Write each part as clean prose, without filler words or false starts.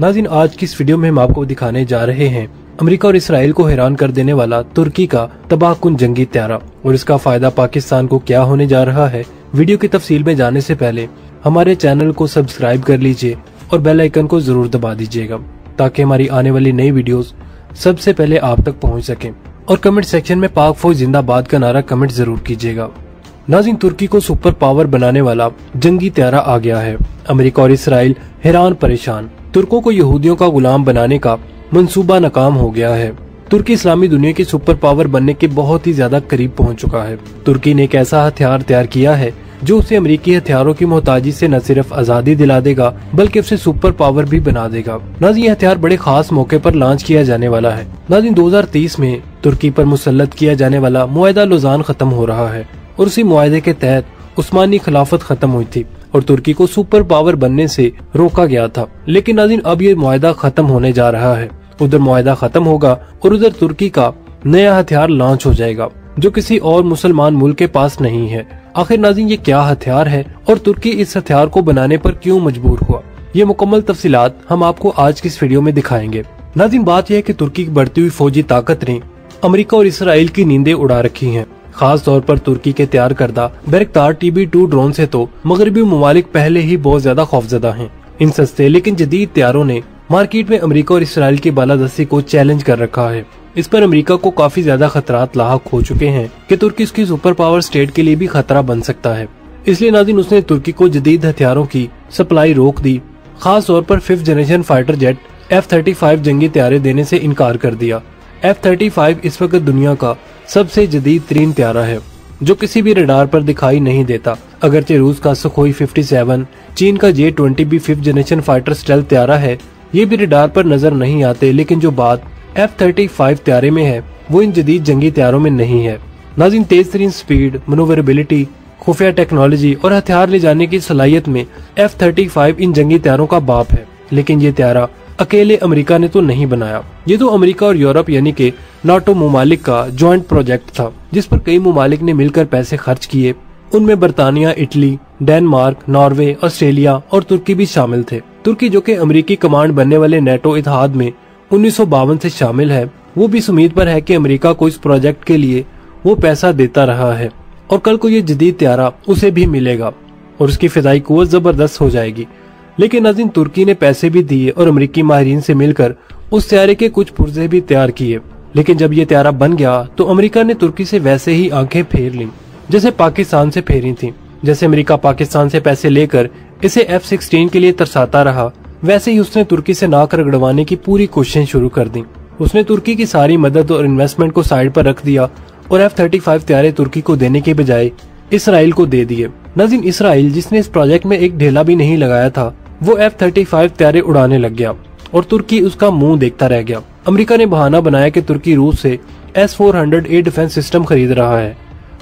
नाज़रीन, आज की इस वीडियो में हम आपको दिखाने जा रहे हैं अमेरिका और इसराइल को हैरान कर देने वाला तुर्की का तबाहकुन जंगी त्यारा और इसका फायदा पाकिस्तान को क्या होने जा रहा है। वीडियो की तफसील में जाने से पहले हमारे चैनल को सब्सक्राइब कर लीजिए और बेल आइकन को जरूर दबा दीजिएगा ताकि हमारी आने वाली नई वीडियोस सबसे पहले आप तक पहुंच सकें। और कमेंट सेक्शन में पाक फौज जिंदाबाद का नारा कमेंट जरूर कीजिएगा। नाज़रीन, तुर्की को सुपर पावर बनाने वाला जंगी त्यारा आ गया है। अमेरिका और इसराइल हैरान परेशान। तुर्कों को यहूदियों का गुलाम बनाने का मंसूबा नाकाम हो गया है। तुर्की इस्लामी दुनिया की सुपर पावर बनने के बहुत ही ज्यादा करीब पहुंच चुका है। तुर्की ने एक ऐसा हथियार तैयार किया है जो उसे अमेरिकी हथियारों की मोहताजी से न सिर्फ आजादी दिला देगा बल्कि उसे सुपर पावर भी बना देगा। नाज़रीन, ये हथियार बड़े खास मौके पर लॉन्च किया जाने वाला है। नाज़रीन, 2030 में तुर्की पर मुसल्लत किया जाने वाला मुआहदा लौज़ान खत्म हो रहा है और उसी मुआहदे के तहत उस्मानी खिलाफत खत्म हुई थी और तुर्की को सुपर पावर बनने से रोका गया था। लेकिन नाज़रीन, अब ये मुआहदा खत्म होने जा रहा है। उधर मुआहदा खत्म होगा और उधर तुर्की का नया हथियार लॉन्च हो जाएगा जो किसी और मुसलमान मुल्क के पास नहीं है। आखिर नाज़रीन, ये क्या हथियार है और तुर्की इस हथियार को बनाने पर क्यों मजबूर हुआ, ये मुकम्मल तफसीलात हम आपको आज की इस वीडियो में दिखाएंगे। नाज़रीन, बात यह है कि तुर्की की बढ़ती हुई फौजी ताकत ने अमेरिका और इसराइल की नींदें उड़ा रखी हैं। खास तौर पर तुर्की के तैयार करदा बैरक्तार TB2 ड्रोन से तो मगरबी ममालिक पहले ही बहुत ज्यादा खौफजदा हैं। इन सस्ते लेकिन जदीद तैयारों ने मार्केट में अमेरिका और इसराइल की बालादस्ती को चैलेंज कर रखा है। इस पर अमेरिका को काफी ज्यादा खतरात लाहक हो चुके हैं कि तुर्की उसकी सुपर पावर स्टेट के लिए भी खतरा बन सकता है। इसलिए नाज़रीन, उसने तुर्की को जदीद हथियारों की सप्लाई रोक दी। खास तौर पर 5th generation fighter jet F-35 जंगी त्यारे देने से इनकार कर दिया। F-35 इस वक्त दुनिया का सबसे जदीद तरीन त्यारा है जो किसी भी रडार पर दिखाई नहीं देता। अगरचे रूस का सुखोई 57, चीन का J-20 भी 5th जनरेशन फाइटर स्टेल्थ त्यारा है, ये भी रडार पर नजर नहीं आते। लेकिन जो बात F-35 त्यारे में है वो इन जदीद जंगी त्यारों में नहीं है। नाज़रीन, तेज तरीन स्पीड, मनोवरेबिलिटी, खुफिया टेक्नोलॉजी और हथियार ले जाने की सलाहियत में F-35 इन जंगी त्यारों का बाप है। लेकिन ये त्यारा अकेले अमेरिका ने तो नहीं बनाया। ये तो अमेरिका और यूरोप यानी कि नाटो ममालिक का जॉइंट प्रोजेक्ट था जिस पर कई ममालिक ने मिलकर पैसे खर्च किए। उनमें बरतानिया, इटली, डेनमार्क, नॉर्वे, ऑस्ट्रेलिया और तुर्की भी शामिल थे। तुर्की जो कि अमेरिकी कमांड बनने वाले नेटो इत्तेहाद में 1952 से शामिल है, वो भी इस उम्मीद पर है कि अमेरिका को इस प्रोजेक्ट के लिए वो पैसा देता रहा है और कल को ये जदीद त्यारा उसे भी मिलेगा और उसकी फिजाई कुव्वत जबरदस्त हो जाएगी। लेकिन नाज़रीन, तुर्की ने पैसे भी दिए और अमेरिकी माहिरीन से मिलकर उस त्यारे के कुछ पुर्जे भी तैयार किए। लेकिन जब ये त्यारा बन गया तो अमेरिका ने तुर्की से वैसे ही आंखें फेर लीं जैसे पाकिस्तान से फेरी थीं। जैसे अमेरिका पाकिस्तान से पैसे लेकर इसे F-16 के लिए तरसाता रहा, वैसे ही उसने तुर्की से नाक रगड़वाने की पूरी कोशिशें शुरू कर दी। उसने तुर्की की सारी मदद और इन्वेस्टमेंट को साइड पर रख दिया और F-35 त्यारे तुर्की को देने के बजाय इसराइल को दे दिए। नाज़रीन, इसराइल जिसने इस प्रोजेक्ट में एक ढेला भी नहीं लगाया था वो F-35 त्यारे उड़ाने लग गया और तुर्की उसका मुंह देखता रह गया। अमेरिका ने बहाना बनाया कि तुर्की रूस से S-400 एयर डिफेंस सिस्टम खरीद रहा है।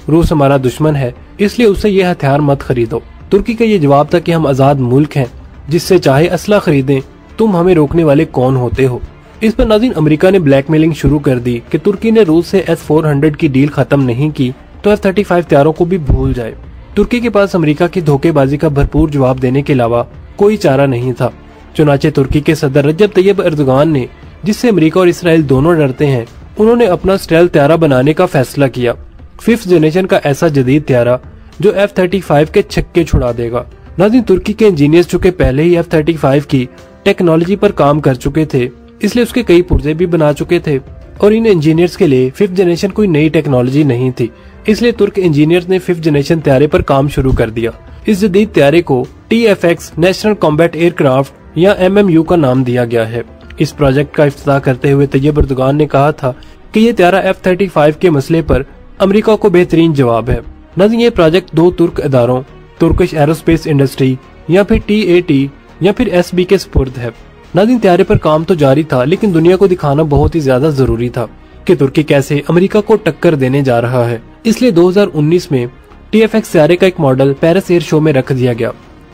रूस हमारा दुश्मन है इसलिए उससे ये हथियार मत खरीदो। तुर्की का ये जवाब था कि हम आजाद मुल्क हैं, जिससे चाहे असला खरीदें, तुम हमें रोकने वाले कौन होते हो। इस पर नाज़रीन, अमेरिका ने ब्लैकमेलिंग शुरू कर दी कि तुर्की ने रूस से S-400 की डील खत्म नहीं की तो F-35 त्यारों को भी भूल जाए। तुर्की के पास अमेरिका की धोखेबाजी का भरपूर जवाब देने के अलावा कोई चारा नहीं था। चुनाचे तुर्की के सदर रजब तैयब एर्दोगान ने, जिससे अमेरिका और इसराइल दोनों डरते हैं, उन्होंने अपना स्टेल्थ त्यारा बनाने का फैसला किया। 5th जनरेशन का ऐसा जदीद त्यारा जो F-35 के छक्के छुड़ा देगा। नाज़रीन, तुर्की के इंजीनियर्स चुके पहले ही F-35 की टेक्नोलॉजी पर काम कर चुके थे, इसलिए उसके कई पुर्जे भी बना चुके थे और इन इंजीनियर्स के लिए 5th जनरेशन कोई नई टेक्नोलॉजी नहीं थी। इसलिए तुर्क इंजीनियर्स ने 5th जनरेशन त्यारे पर काम शुरू कर दिया। इस जदीद त्यारे को TFX नेशनल कॉम्बैट एयरक्राफ्ट या MMU का नाम दिया गया है। इस प्रोजेक्ट का इफ्तिताह करते हुए तैयब एर्दोगान ने कहा था कि ये त्यारा F-35 के मसले पर अमेरिका को बेहतरीन जवाब है। नाज़रीन, ये प्रोजेक्ट दो तुर्क इदारों तुर्किश एरोस्पेस इंडस्ट्री या फिर TAT या फिर SB के स्पुर्द है। नाज़रीन, त्यारे पर काम तो जारी था लेकिन दुनिया को दिखाना बहुत ही ज्यादा जरूरी था कि तुर्की कैसे अमेरिका को टक्कर देने जा रहा है। इसलिए 2019 में TFX त्यारे का एक मॉडल पेरिस एयर शो में रख दिया गया।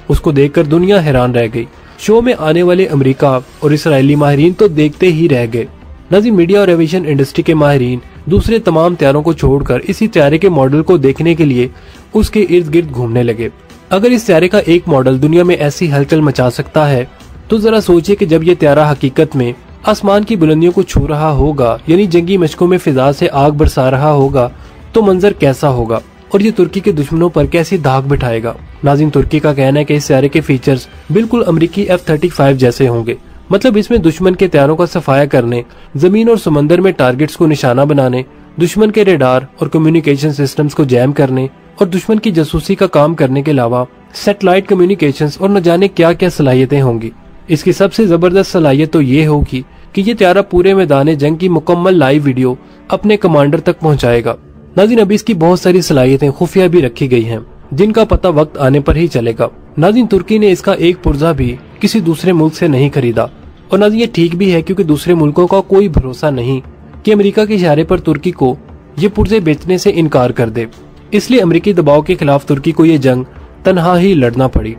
उसको देखकर दुनिया हैरान रह गई। शो में आने वाले अमेरिका और इसराइली माहिरीन तो देखते ही रह गए। नाज़रीन, मीडिया और एविएशन इंडस्ट्री के माहिरीन दूसरे तमाम त्यारों को छोड़कर इसी त्यारे के मॉडल को देखने के लिए उसके इर्द गिर्द घूमने लगे। अगर इस त्यारे का एक मॉडल दुनिया में ऐसी हलचल मचा सकता है तो जरा सोचिए कि जब ये त्यारा हकीकत में आसमान की बुलंदियों को छू रहा होगा, यानी जंगी मशकों में फिजा से आग बरसा रहा होगा, तो मंजर कैसा होगा और ये तुर्की के दुश्मनों पर कैसी दाग बिठाएगा। नाज़रीन, तुर्की का कहना है कि इस त्यारे के फीचर्स बिल्कुल अमेरिकी F-35 जैसे होंगे। मतलब इसमें दुश्मन के त्यारों का सफाया करने, जमीन और समंदर में टारगेट्स को निशाना बनाने, दुश्मन के रेडार और कम्युनिकेशन सिस्टम्स को जैम करने और दुश्मन की जासूसी का काम करने के अलावा सैटेलाइट कम्युनिकेशंस और न जाने क्या क्या सलाहियतें होंगी। इसकी सबसे जबरदस्त सलाहियत तो ये होगी कि ये त्यारा पूरे मैदान जंग की मुकम्मल लाइव वीडियो अपने कमांडर तक पहुंचाएगा। नाज़रीन, अभी इसकी बहुत सारी सलाहियतें खुफिया भी रखी गई हैं, जिनका पता वक्त आने पर ही चलेगा। नाज़रीन, तुर्की ने इसका एक पुर्जा भी किसी दूसरे मुल्क से नहीं खरीदा और नाज़रीन ये ठीक भी है, क्योंकि दूसरे मुल्कों का कोई भरोसा नहीं कि अमेरिका के इशारे पर तुर्की को ये पुर्जे बेचने से इनकार कर दे। इसलिए अमेरिकी दबाव के खिलाफ तुर्की को ये जंग तनहा ही लड़ना पड़ी।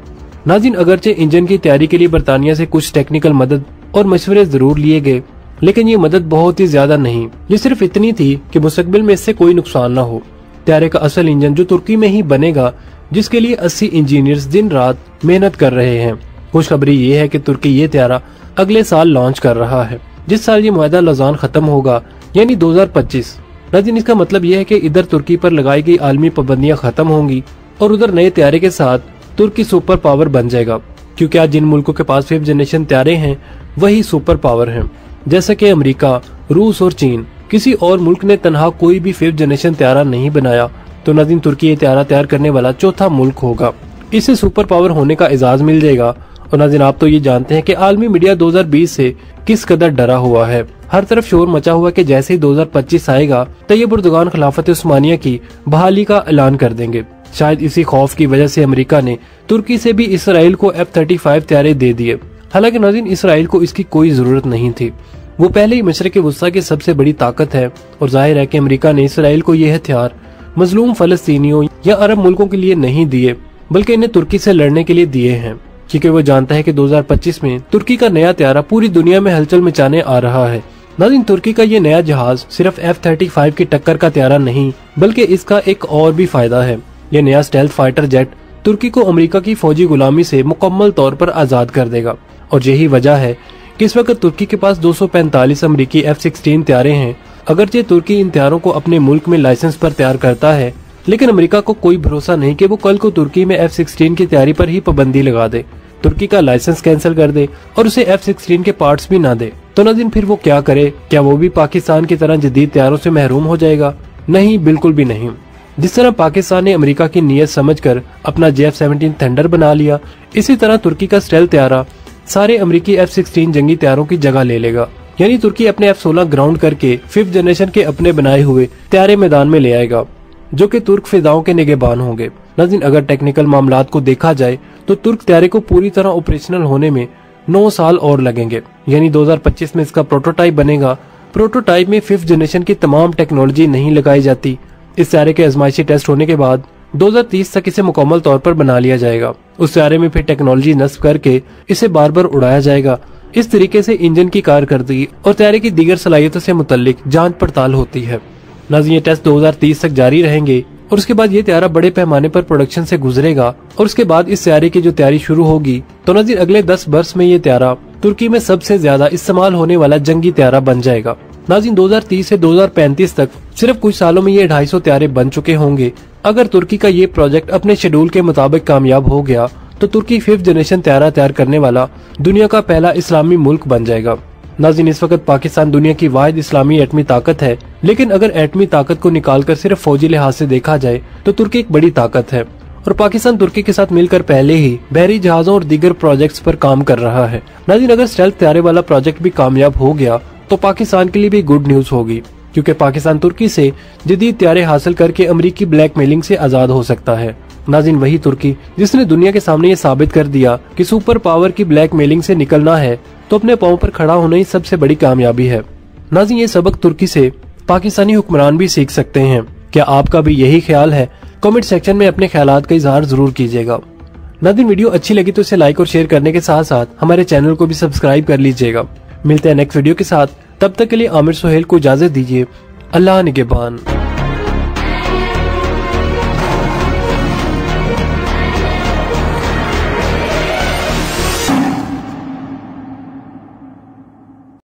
नाज़रीन, अगरचे इंजन की तैयारी के लिए बरतानिया से कुछ टेक्निकल मदद और मशवरे जरूर लिए गए, लेकिन ये मदद बहुत ही ज्यादा नहीं। ये सिर्फ इतनी थी कि मुस्तकबिल में इससे कोई नुकसान न हो। त्यारे का असल इंजन जो तुर्की में ही बनेगा, जिसके लिए 80 इंजीनियर्स दिन रात मेहनत कर रहे हैं। खुशखबरी ये है कि तुर्की ये त्यारा अगले साल लॉन्च कर रहा है, जिस साल ये मुआहदा लौज़ान खत्म होगा, यानी 2025। नाज़रीन, इसका मतलब यह है कि इधर तुर्की पर लगाई गई आलमी पाबंदियां खत्म होंगी और उधर नए त्यारे के साथ तुर्की सुपर पावर बन जाएगा, क्योंकि आज जिन मुल्कों के पास 5th जनरेशन त्यारे हैं वही सुपर पावर हैं। जैसे कि अमेरिका, रूस और चीन। किसी और मुल्क ने तनहा कोई भी 5th जनरेशन त्यारा नहीं बनाया, तो नाज़रीन तुर्की ये त्यारा तैयार करने वाला चौथा मुल्क होगा। इससे सुपर पावर होने का एजाज मिल जाएगा। और नाज़रीन, आप तो ये जानते हैं कि आलमी मीडिया 2020 से किस कदर डरा हुआ है। हर तरफ शोर मचा हुआ कि जैसे ही 2025 आएगा तैयब उर्दुगान खिलाफत उस्मानिया की बहाली का ऐलान कर देंगे। शायद इसी खौफ की वजह से अमेरिका ने तुर्की से भी इसराइल को F-35 त्यारे दे दिए। हालांकि नाज़रीन, इसराइल को इसकी कोई जरूरत नहीं थी। वो पहले ही मशरिक़ वस्ता की सबसे बड़ी ताकत है और जाहिर है कि अमेरिका ने इसराइल को यह हथियार मजलूम फलस्तीनियों या अरब मुल्कों के लिए नहीं दिए, बल्कि इन्हें तुर्की से लड़ने के लिए दिए हैं, क्योंकि वो जानता है कि 2025 में तुर्की का नया त्यारा पूरी दुनिया में हलचल मचाने आ रहा है। नाज़रीन, तुर्की का ये नया जहाज सिर्फ F-35 की टक्कर का त्यारा नहीं, बल्कि इसका एक और भी फायदा है। ये नया स्टेल्थ फाइटर जेट तुर्की को अमेरिका की फौजी गुलामी से मुकम्मल तौर पर आजाद कर देगा। और यही वजह है कि इस वक्त तुर्की के पास 245 अमेरिकी F-16 त्यारे हैं। अगरचे तुर्की इन त्यारों को अपने मुल्क में लाइसेंस पर तैयार करता है, लेकिन अमेरिका को कोई भरोसा नहीं कि वो कल को तुर्की में F-16 की तैयारी पर ही पाबंदी लगा दे, तुर्की का लाइसेंस कैंसिल कर दे और उसे F-16 के पार्ट्स भी ना दे। तो नाज़रीन, फिर वो क्या करे? क्या वो भी पाकिस्तान की तरह जदीद त्यारों से महरूम हो जाएगा? नहीं, बिल्कुल भी नहीं। जिस तरह पाकिस्तान ने अमेरिका की नीयत समझकर अपना JF-17 थंडर बना लिया, इसी तरह तुर्की का स्टेल्थ त्यारा सारे अमेरिकी F-16 जंगी त्यारों की जगह ले लेगा। यानी तुर्की अपने F-16 ग्राउंड करके 5th जनरेशन के अपने बनाए हुए त्यारे मैदान में ले आएगा, जो कि तुर्क फिजाओं के निगहबान होंगे। नाज़रीन, अगर टेक्निकल मामलात को देखा जाए तो तुर्क त्यारे को पूरी तरह ऑपरेशनल होने में 9 साल और लगेंगे। यानी 2025 में इसका प्रोटोटाइप बनेगा। प्रोटोटाइप में 5th जनरेशन की तमाम टेक्नोलॉजी नहीं लगाई जाती। इस त्यारे के आजमाइशी टेस्ट होने के बाद 2030 तक इसे मुकम्मल तौर पर बना लिया जाएगा। उस त्यारे में फिर टेक्नोलॉजी नस्ब करके इसे बार बार उड़ाया जाएगा। इस तरीके से इंजन की कारकर्दगी और त्यारे की दीगर सलाहियतों से मुतल्लिक जांच पड़ताल होती है। नाज़रीन, ये टेस्ट 2030 तक जारी रहेंगे और उसके बाद ये त्यारा बड़े पैमाने पर प्रोडक्शन से गुजरेगा और उसके बाद इस त्यारे की जो तैयारी शुरू होगी, तो नाज़रीन अगले 10 वर्ष में ये त्यारा तुर्की में सबसे ज्यादा इस्तेमाल होने वाला जंगी त्यारा बन जाएगा। नाज़रीन, 2030 से 2035 तक सिर्फ कुछ सालों में ये 250 त्यारे बन चुके होंगे। अगर तुर्की का ये प्रोजेक्ट अपने शेड्यूल के मुताबिक कामयाब हो गया तो तुर्की 5th जनरेशन त्यारा तैयार करने वाला दुनिया का पहला इस्लामी मुल्क बन जाएगा। नाज़रीन, इस वक्त पाकिस्तान दुनिया की वाहिद इस्लामी एटमी ताकत है, लेकिन अगर एटमी ताकत को निकालकर सिर्फ फौजी लिहाज से देखा जाए तो तुर्की एक बड़ी ताकत है और पाकिस्तान तुर्की के साथ मिलकर पहले ही बहरी जहाजों और दीगर प्रोजेक्ट्स पर काम कर रहा है। नाज़रीन, अगर स्टेल्थ त्यारे वाला प्रोजेक्ट भी कामयाब हो गया तो पाकिस्तान के लिए भी गुड न्यूज होगी, क्योंकि पाकिस्तान तुर्की से जदीद त्यारे हासिल करके अमेरिकी ब्लैकमेलिंग से आजाद हो सकता है। नाज़रीन, वही तुर्की जिसने दुनिया के सामने ये साबित कर दिया कि सुपर पावर की ब्लैकमेलिंग से निकलना है तो अपने पांव पर खड़ा होना ही सबसे बड़ी कामयाबी है। नाज़रीन, ये सबक तुर्की से पाकिस्तानी हुक्मरान भी सीख सकते हैं। क्या आपका भी यही ख्याल है? कमेंट सेक्शन में अपने ख्यालात का इजहार जरूर कीजिएगा। नाज़रीन, वीडियो अच्छी लगी तो इसे लाइक और शेयर करने के साथ साथ हमारे चैनल को भी सब्सक्राइब कर लीजिएगा। मिलते हैं नेक्स्ट वीडियो के साथ, तब तक के लिए आमिर सुहेल को इजाजत दीजिए। अल्लाह निगहबान।